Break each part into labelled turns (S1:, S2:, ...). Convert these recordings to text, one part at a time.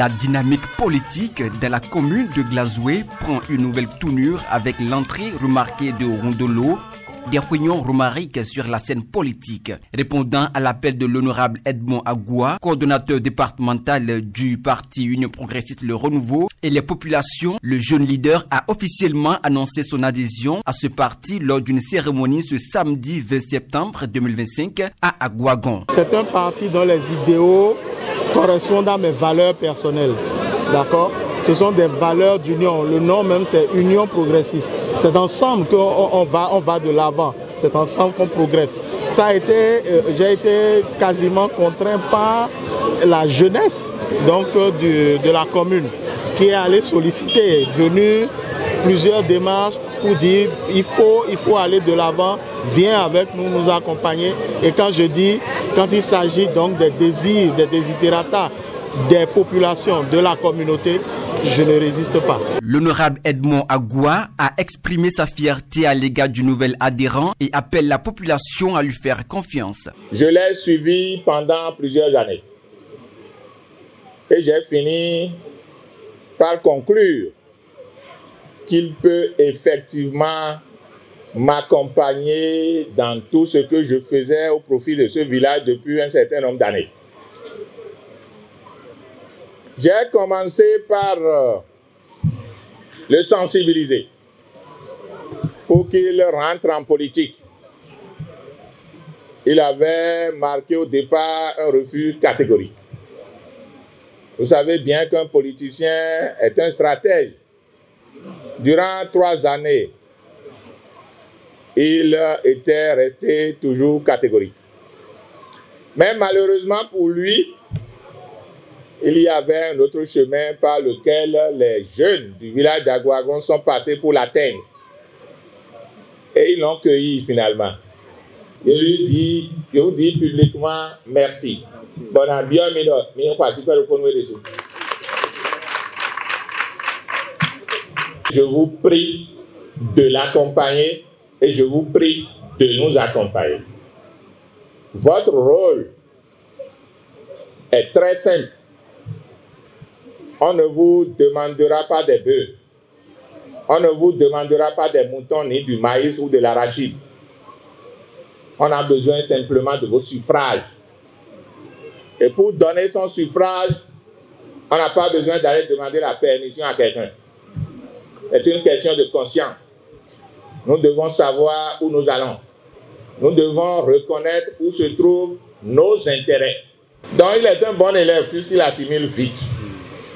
S1: La dynamique politique de la commune de Glazoué prend une nouvelle tournure avec l'entrée remarquée de Rondolo, des réunions romariques sur la scène politique. Répondant à l'appel de l'honorable Edmond Agoua, coordonnateur départemental du parti Union Progressiste Le Renouveau, et les populations, le jeune leader a officiellement annoncé son adhésion à ce parti lors d'une cérémonie ce samedi 20 septembre 2025 à Agouagon.
S2: C'est un parti dont les idéaux correspondent à mes valeurs personnelles. D'accord ? Ce sont des valeurs d'union. Le nom même, c'est Union Progressiste. C'est ensemble qu'on va de l'avant. C'est ensemble qu'on progresse. J'ai été quasiment contraint par la jeunesse de la commune qui est allée solliciter, venu plusieurs démarches pour dire il faut aller de l'avant, viens avec nous, nous accompagner. Et quand il s'agit donc des désirs, des desiderata des populations, de la communauté, je ne résiste pas.
S1: L'honorable Edmond Agoua a exprimé sa fierté à l'égard du nouvel adhérent et appelle la population à lui faire confiance.
S3: Je l'ai suivi pendant plusieurs années et j'ai fini par conclure qu'il peut effectivement m'accompagner dans tout ce que je faisais au profit de ce village depuis un certain nombre d'années. J'ai commencé par le sensibiliser pour qu'il rentre en politique. Il avait marqué au départ un refus catégorique. Vous savez bien qu'un politicien est un stratège. Durant 3 années, il était resté toujours catégorique. Mais malheureusement pour lui, il y avait un autre chemin par lequel les jeunes du village d'Agouagon sont passés pour l'atteindre. Et ils l'ont cueilli finalement. Je vous dis publiquement merci. Je vous prie de l'accompagner et je vous prie de nous accompagner. Votre rôle est très simple. On ne vous demandera pas des bœufs. On ne vous demandera pas des moutons, ni du maïs ou de l'arachide. On a besoin simplement de vos suffrages. Et pour donner son suffrage, on n'a pas besoin d'aller demander la permission à quelqu'un. C'est une question de conscience. Nous devons savoir où nous allons. Nous devons reconnaître où se trouvent nos intérêts. Donc il est un bon élève puisqu'il assimile vite.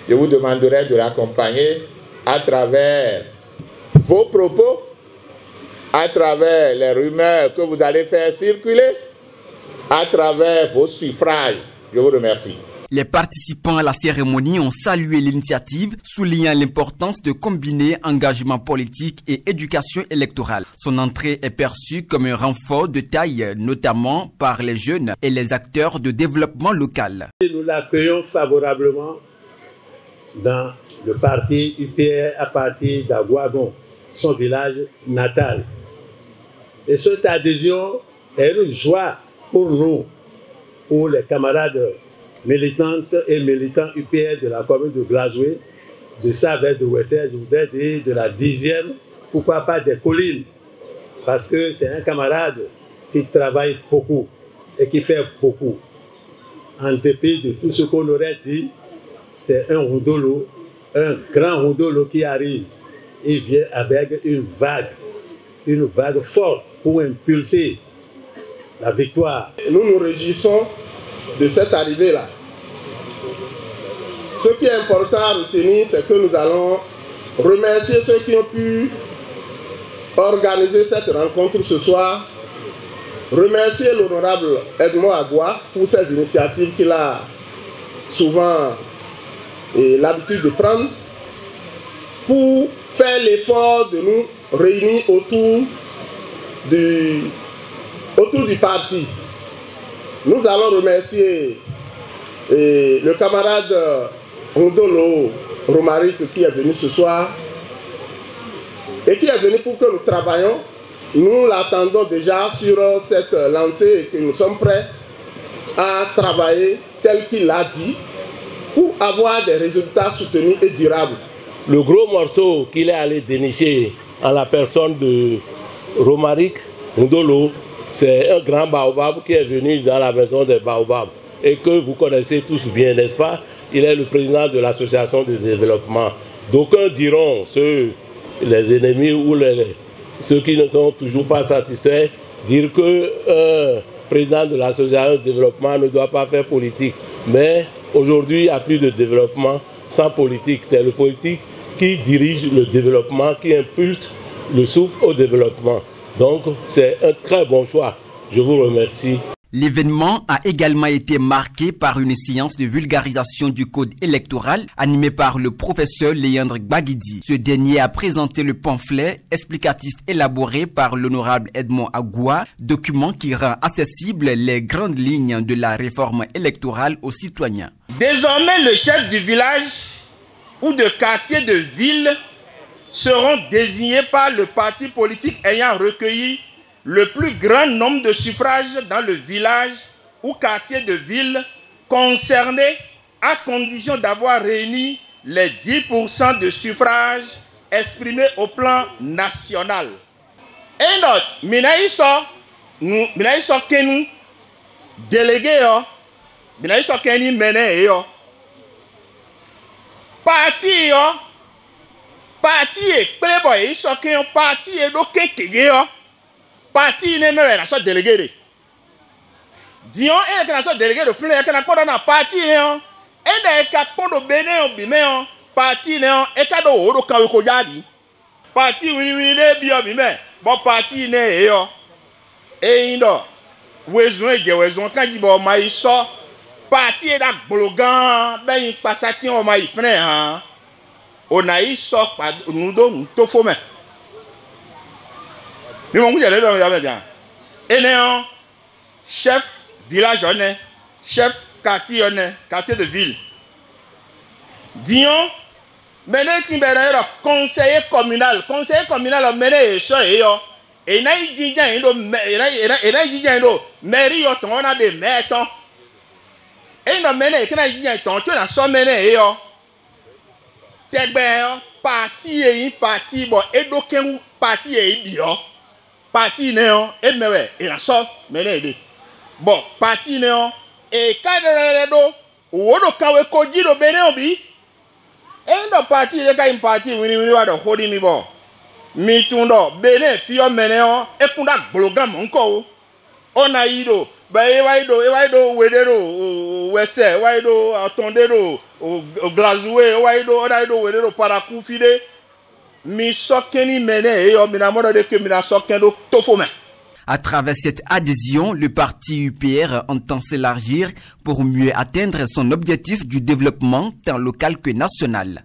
S3: Je vous demanderai de l'accompagner à travers vos propos, à travers les rumeurs que vous allez faire circuler, à travers vos suffrages. Je vous remercie.
S1: Les participants à la cérémonie ont salué l'initiative, soulignant l'importance de combiner engagement politique et éducation électorale. Son entrée est perçue comme un renfort de taille, notamment par les jeunes et les acteurs de développement local.
S4: Nous l'accueillons favorablement dans le parti UPR à partir d'Agouagon, son village natal. Et cette adhésion est une joie pour nous, pour les camarades militantes et militants UPR de la commune de Glazoué, de Savès, de Ouessé, je voudrais dire de la 10e, pourquoi pas des collines, parce que c'est un camarade qui travaille beaucoup et qui fait beaucoup. En dépit de tout ce qu'on aurait dit, c'est un Rondolo, un grand Rondolo qui arrive. Il vient avec une vague forte pour impulser la victoire.
S5: Nous nous réjouissons de cette arrivée-là. Ce qui est important à retenir, c'est que nous allons remercier ceux qui ont pu organiser cette rencontre ce soir, remercier l'honorable Edmond Agoua pour ses initiatives qu'il a souvent l'habitude de prendre, pour faire l'effort de nous réunir autour du parti. Nous allons remercier le camarade Rondolo Romaric qui est venu ce soir et qui est venu pour que nous travaillions. Nous l'attendons déjà sur cette lancée et que nous sommes prêts à travailler tel qu'il l'a dit pour avoir des résultats soutenus et durables.
S4: Le gros morceau qu'il est allé dénicher en la personne de Romaric Ndolo, c'est un grand baobab qui est venu dans la maison des baobabs et que vous connaissez tous bien, n'est-ce pas? Il est le président de l'association de développement. D'aucuns diront, les ennemis ou ceux qui ne sont toujours pas satisfaits, dire que président de l'association de développement ne doit pas faire politique. Mais aujourd'hui, il n'y a plus de développement sans politique. C'est le politique qui dirige le développement, qui impulse le souffle au développement. Donc, c'est un très bon choix. Je vous remercie.
S1: L'événement a également été marqué par une séance de vulgarisation du code électoral animée par le professeur Léandre Gbagidi. Ce dernier a présenté le pamphlet explicatif élaboré par l'honorable Edmond Agoua, document qui rend accessibles les grandes lignes de la réforme électorale aux citoyens.
S3: Désormais, le chef du village ou de quartier de ville seront désignés par le parti politique ayant recueilli le plus grand nombre de suffrages dans le village ou quartier de ville concerné, à condition d'avoir réuni les 10% de suffrages exprimés au plan national. Et notre minaïso kenu délégué yo, minaïso kenu mené yo, parti et playboy iso kenu parti et do kekege yo. Parti ne me na so délégué de dion e ka na so délégué de flé ka na ko na parti ne on e na ka kondo bene on bi me on parti ne on e ka do o do kan ko jadi parti wi de bi o bi me bo parti ne e yo e indo wezon kan di bo mai so parti e da blogan ben pasati on mai frère han on a so pa nous do to fo me. Chef village, chef quartier de ville. Dion, mené conseiller communal, mené et n'a mairie on a des maîtres. Et non mené tu as son mené parti et parti bon et d'aucun parti et bio. Parti néon et mewe et la so menede bon parti néon et cadre do wodo kawe koji do bene obi et no parti le ka parti wini wa do hodi mi bo mi tundo bene fio menéon e kunda bloga monko ona ido ba e waido wedero wese waido atondero glazoué waido ona ido wedero para kufide.
S1: À travers cette adhésion, le parti UPR entend s'élargir pour mieux atteindre son objectif du développement tant local que national.